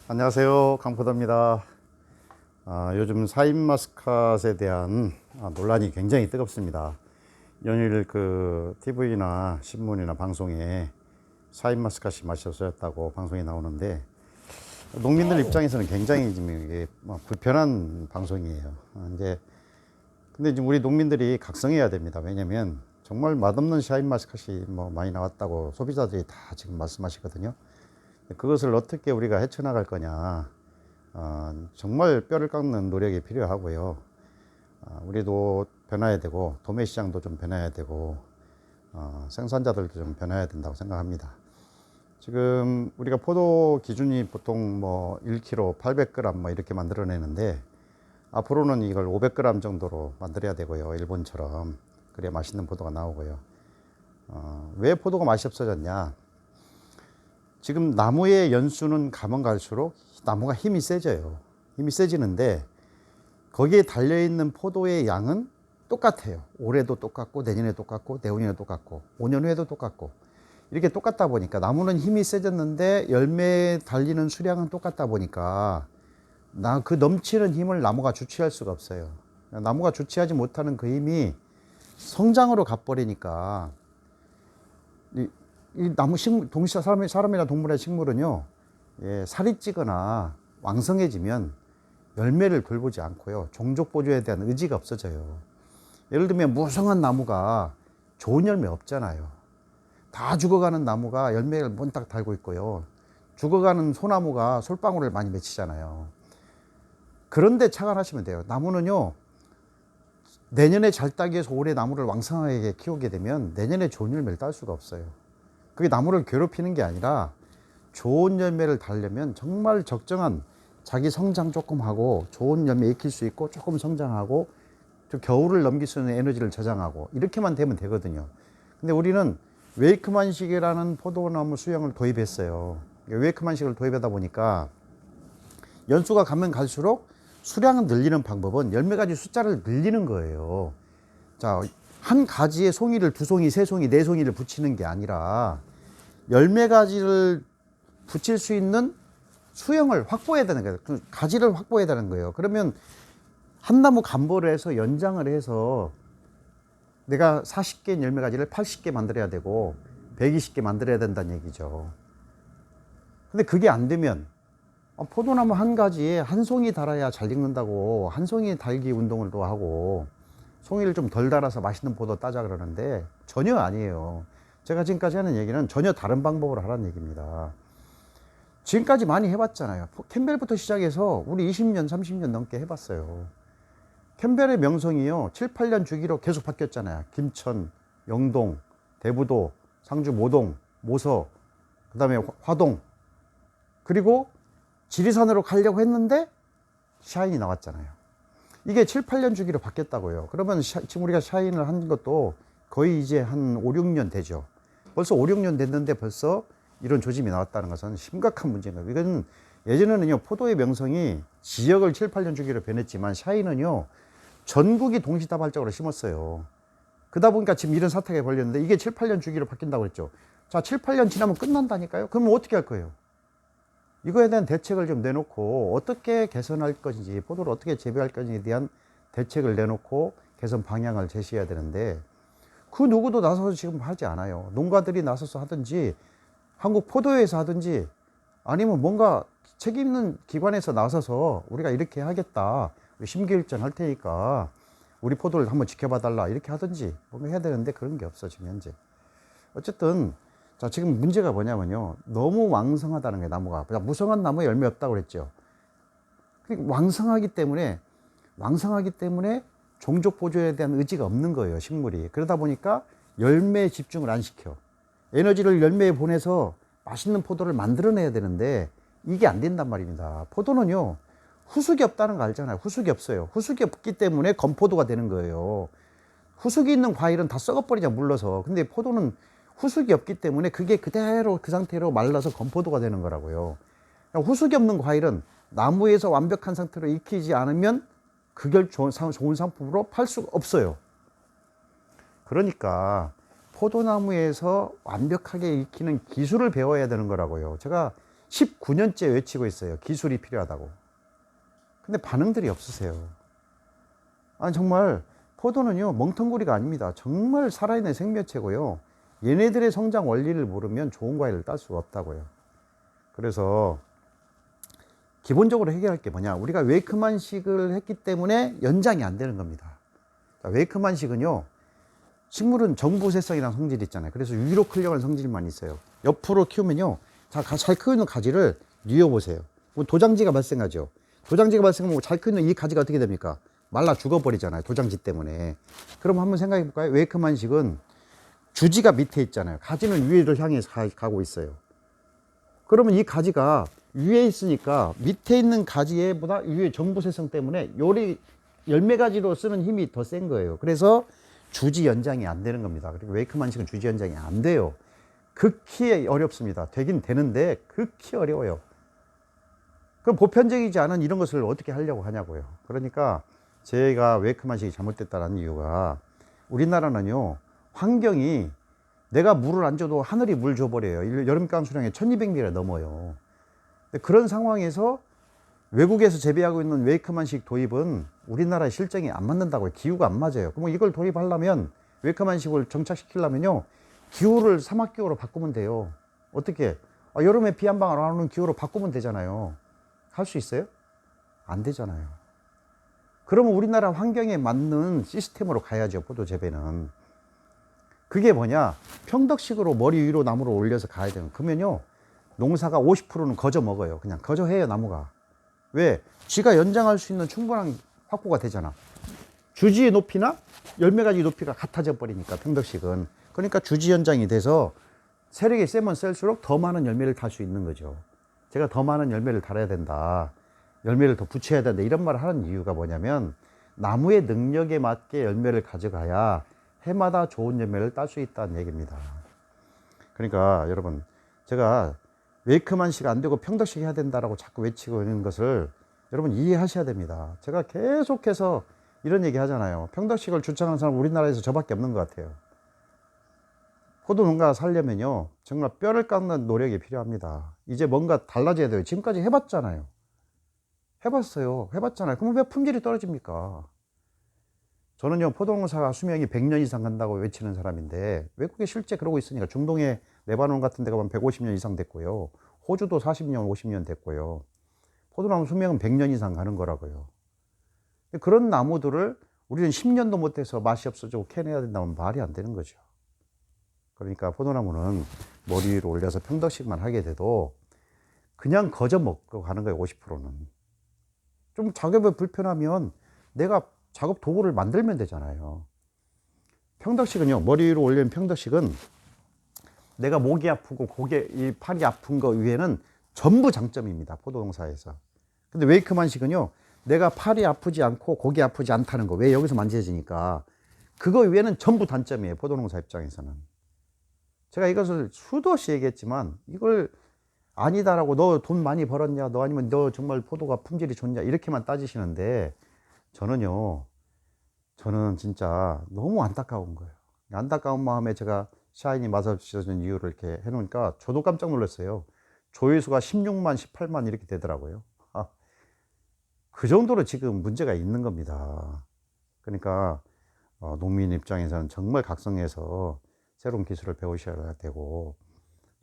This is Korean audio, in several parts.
안녕하세요, 강포도입니다. 요즘 샤인머스캇에 대한 논란이 굉장히 뜨겁습니다. 연일 TV나 신문이나 방송에 샤인머스캇이 맛이 없어졌다고 방송이 나오는데, 농민들 입장에서는 굉장히 지금 이게 불편한 방송이에요. 근데 이제 우리 농민들이 각성해야 됩니다. 왜냐면 정말 맛없는 샤인머스캇이 많이 나왔다고 소비자들이 다 지금 말씀하시거든요. 그것을 어떻게 우리가 헤쳐나갈 거냐, 정말 뼈를 깎는 노력이 필요하고요. 우리도 변화해야 되고, 도매 시장도 좀 변화해야 되고, 생산자들도 좀 변화해야 된다고 생각합니다. 지금 우리가 포도 기준이 보통 1kg 800g 이렇게 만들어내는데, 앞으로는 이걸 500g 정도로 만들어야 되고요. 일본처럼. 그래야 맛있는 포도가 나오고요. 왜 포도가 맛이 없어졌냐? 지금 나무의 연수는 가면 갈수록 나무가 힘이 세져요. 힘이 세지는데 거기에 달려있는 포도의 양은 똑같아요. 올해도 똑같고, 내년에 똑같고, 내후년에 똑같고, 5년 후에도 똑같고, 이렇게 똑같다 보니까 나무는 힘이 세졌는데 열매에 달리는 수량은 똑같다 보니까 그 넘치는 힘을 나무가 주체할 수가 없어요. 나무가 주체하지 못하는 그 힘이 성장으로 가버리니까 이 나무 식물, 사람이나 동물의 식물은요, 살이 찌거나 왕성해지면 열매를 돌보지 않고요, 종족 보존에 대한 의지가 없어져요. 예를 들면 무성한 나무가 좋은 열매 없잖아요. 다 죽어가는 나무가 열매를 몬딱 달고 있고요, 죽어가는 소나무가 솔방울을 많이 맺히잖아요. 그런데 착안하시면 돼요. 나무는요, 내년에 잘 따기 위해서 올해 나무를 왕성하게 키우게 되면 내년에 좋은 열매를 딸 수가 없어요. 그게 나무를 괴롭히는 게 아니라 좋은 열매를 달려면 정말 적정한 자기 성장 조금 하고 좋은 열매 익힐 수 있고 조금 성장하고 또 겨울을 넘길 수 있는 에너지를 저장하고 이렇게만 되면 되거든요. 근데 우리는 웨이크만식이라는 포도나무 수영을 도입했어요. 웨이크만식을 도입하다 보니까 연수가 가면 갈수록 수량을 늘리는 방법은 열매 가지 숫자를 늘리는 거예요. 자, 한 가지에 송이를 2송이, 3송이, 4송이를 붙이는 게 아니라 열매 가지를 붙일 수 있는 수형을 확보해야 되는 거예요. 가지를 확보해야 되는 거예요. 그러면 한 나무 감보를 해서 연장을 해서 내가 40개인 열매 가지를 80개 만들어야 되고 120개 만들어야 된다는 얘기죠. 근데 그게 안 되면 포도나무 한 가지에 한 송이 달아야 잘 익는다고 한 송이 달기 운동을 또 하고 송이를 좀 덜 달아서 맛있는 포도 따자 그러는데 전혀 아니에요. 제가 지금까지 하는 얘기는 전혀 다른 방법으로 하라는 얘기입니다. 지금까지 많이 해봤잖아요. 캠벨부터 시작해서 우리 20년, 30년 넘게 해봤어요. 캠벨의 명성이요, 7, 8년 주기로 계속 바뀌었잖아요. 김천, 영동, 대부도, 상주 모동, 모서, 그 다음에 화동, 그리고 지리산으로 가려고 했는데 샤인이 나왔잖아요. 이게 7, 8년 주기로 바뀌었다고요. 그러면 지금 우리가 샤인을 한 것도 거의 이제 한 5, 6년 되죠. 벌써 5, 6년 됐는데 벌써 이런 조짐이 나왔다는 것은 심각한 문제인 거예요. 이건 예전에는요, 포도의 명성이 지역을 7, 8년 주기로 변했지만 샤인은요, 전국이 동시다발적으로 심었어요. 그러다 보니까 지금 이런 사태가 벌렸는데 이게 7, 8년 주기로 바뀐다고 그랬죠. 자, 7, 8년 지나면 끝난다니까요. 그러면 어떻게 할 거예요? 이거에 대한 대책을 좀 내놓고 어떻게 개선할 것인지, 포도를 어떻게 재배할 것인지에 대한 대책을 내놓고 개선 방향을 제시해야 되는데 그 누구도 나서서 지금 하지 않아요. 농가들이 나서서 하든지 한국 포도회에서 하든지 아니면 뭔가 책임 있는 기관에서 나서서 우리가 이렇게 하겠다, 심기일전 할 테니까 우리 포도를 한번 지켜봐 달라 이렇게 하든지 뭔가 해야 되는데 그런 게 없어 지금 현재. 어쨌든 자, 지금 문제가 뭐냐면요, 너무 왕성하다는 거예요. 나무가 무성한 나무에 열매 없다고 그랬죠. 왕성하기 때문에 종족 보존에 대한 의지가 없는 거예요, 식물이. 그러다 보니까 열매에 집중을 안 시켜. 에너지를 열매에 보내서 맛있는 포도를 만들어내야 되는데 이게 안 된단 말입니다. 포도는요, 후숙이 없다는 거 알잖아요. 후숙이 없어요. 후숙이 없기 때문에 건포도가 되는 거예요. 후숙이 있는 과일은 다 썩어버리자, 물러서. 근데 포도는 후숙이 없기 때문에 그게 그대로 그 상태로 말라서 건포도가 되는 거라고요. 후숙이 없는 과일은 나무에서 완벽한 상태로 익히지 않으면 그걸 좋은 상품으로 팔 수가 없어요. 그러니까 포도나무에서 완벽하게 익히는 기술을 배워야 되는 거라고요. 제가 19년째 외치고 있어요. 기술이 필요하다고. 근데 반응들이 없으세요. 아니 정말 포도는요 멍텅구리가 아닙니다. 정말 살아있는 생명체고요. 얘네들의 성장 원리를 모르면 좋은 과일을 딸 수가 없다고요. 그래서 기본적으로 해결할 게 뭐냐, 우리가 웨이크만식을 했기 때문에 연장이 안 되는 겁니다. 자, 웨이크만식은요, 식물은 정부세성이라는 성질이 있잖아요. 그래서 위로 클려가는 성질만 있어요. 옆으로 키우면요, 잘 크는 가지를 뉘어보세요. 도장지가 발생하죠. 도장지가 발생하면 잘 크는 이 가지가 어떻게 됩니까? 말라 죽어버리잖아요. 도장지 때문에. 그럼 한번 생각해 볼까요? 웨이크만식은 주지가 밑에 있잖아요. 가지는 위를 향해 가고 있어요. 그러면 이 가지가 위에 있으니까 밑에 있는 가지보다 위에 정부세성 때문에 요리 열매 가지로 쓰는 힘이 더 센 거예요. 그래서 주지 연장이 안 되는 겁니다. 그리고 웨이크만식은 주지 연장이 안 돼요. 극히 어렵습니다. 되긴 되는데 극히 어려워요. 그럼 보편적이지 않은 이런 것을 어떻게 하려고 하냐고요. 그러니까 제가 웨이크만식이 잘못됐다는 이유가, 우리나라는요 환경이, 내가 물을 안 줘도 하늘이 물 줘버려요. 여름강 수량이 1200ml가 넘어요. 그런 상황에서 외국에서 재배하고 있는 웨이크만식 도입은 우리나라의 실정이 안 맞는다고요. 기후가 안 맞아요. 그럼 이걸 도입하려면, 웨이크만식을 정착시키려면요, 기후를 사막기후로 바꾸면 돼요. 어떻게? 여름에 비 한 방울 안 오는 기후로 바꾸면 되잖아요. 할 수 있어요? 안 되잖아요. 그러면 우리나라 환경에 맞는 시스템으로 가야죠. 포도 재배는. 그게 뭐냐, 평덕식으로 머리 위로 나무를 올려서 가야 되는. 그러면요 농사가 50%는 거저 먹어요. 그냥 거저 해요, 나무가. 왜? 쥐가 연장할 수 있는 충분한 확보가 되잖아. 주지의 높이나 열매 가지 높이가 같아져 버리니까, 평덕식은. 그러니까 주지 연장이 돼서 세력이 세면 셀수록 더 많은 열매를 달 수 있는 거죠. 제가 더 많은 열매를 달아야 된다, 열매를 더 붙여야 된다, 이런 말을 하는 이유가 뭐냐면, 나무의 능력에 맞게 열매를 가져가야 해마다 좋은 열매를 딸 수 있다는 얘기입니다. 그러니까 여러분, 제가 웨이크만식 안 되고 평덕식 해야 된다라고 자꾸 외치고 있는 것을 여러분 이해하셔야 됩니다. 제가 계속해서 이런 얘기 하잖아요. 평덕식을 주창하는 사람 우리나라에서 저밖에 없는 것 같아요. 포도 농가 살려면요 정말 뼈를 깎는 노력이 필요합니다. 이제 뭔가 달라져야 돼요. 지금까지 해봤잖아요. 해봤잖아요. 그럼 왜 품질이 떨어집니까? 저는요 포도농사가 수명이 100년 이상 간다고 외치는 사람인데, 외국에 실제 그러고 있으니까, 중동의 레바논 같은 데 가면 150년 이상 됐고요, 호주도 40년 50년 됐고요, 포도나무 수명은 100년 이상 가는 거라고요. 그런 나무들을 우리는 10년도 못해서 맛이 없어지고 캐내야 된다면 말이 안 되는 거죠. 그러니까 포도나무는 머리 위로 올려서 평덕식만 하게 돼도 그냥 거저 먹고 가는 거예요. 50%는 좀 작업이 불편하면 내가 작업 도구를 만들면 되잖아요. 평덕식은요, 머리 위로 올리는 평덕식은 내가 목이 아프고 이 팔이 아픈 거 위에는 전부 장점입니다. 포도농사에서. 근데 웨이크만식은요, 내가 팔이 아프지 않고 목이 아프지 않다는 거, 왜 여기서 만져지니까, 그거 위에는 전부 단점이에요. 포도농사 입장에서는. 제가 이것을 수도 없이 얘기했지만, 이걸 아니다라고, 너 돈 많이 벌었냐, 너 아니면 너 정말 포도가 품질이 좋냐, 이렇게만 따지시는데, 저는 진짜 너무 안타까운 거예요. 안타까운 마음에 제가 샤이니 마사주setts는 이유를 이렇게 해놓으니까 저도 깜짝 놀랐어요. 조회수가 16만, 18만 이렇게 되더라고요. 그 정도로 지금 문제가 있는 겁니다. 그러니까 농민 입장에서는 정말 각성해서 새로운 기술을 배우셔야 되고,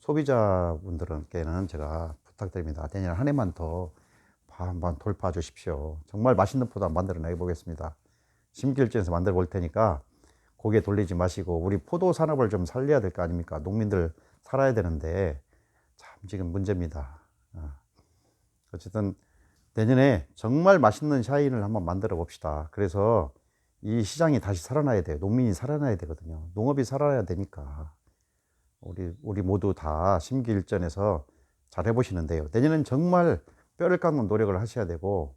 소비자분들께는 제가 부탁드립니다. 내년 한 해만 더 한번 돌파해 주십시오. 정말 맛있는 포도 만들어 내 보겠습니다. 심기일전에서 만들어 볼 테니까 고개 돌리지 마시고, 우리 포도 산업을 좀 살려야 될 거 아닙니까? 농민들 살아야 되는데 참 지금 문제입니다. 어쨌든 내년에 정말 맛있는 샤인을 한번 만들어 봅시다. 그래서 이 시장이 다시 살아나야 돼요. 농민이 살아나야 되거든요. 농업이 살아나야 되니까 우리 모두 다 심기일전에서 잘 해보시는데요. 내년엔 정말 뼈를 깎는 노력을 하셔야 되고,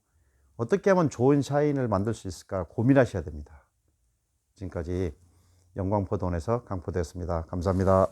어떻게 하면 좋은 샤인을 만들 수 있을까 고민하셔야 됩니다. 지금까지 영광포도원에서 강포도였습니다. 감사합니다.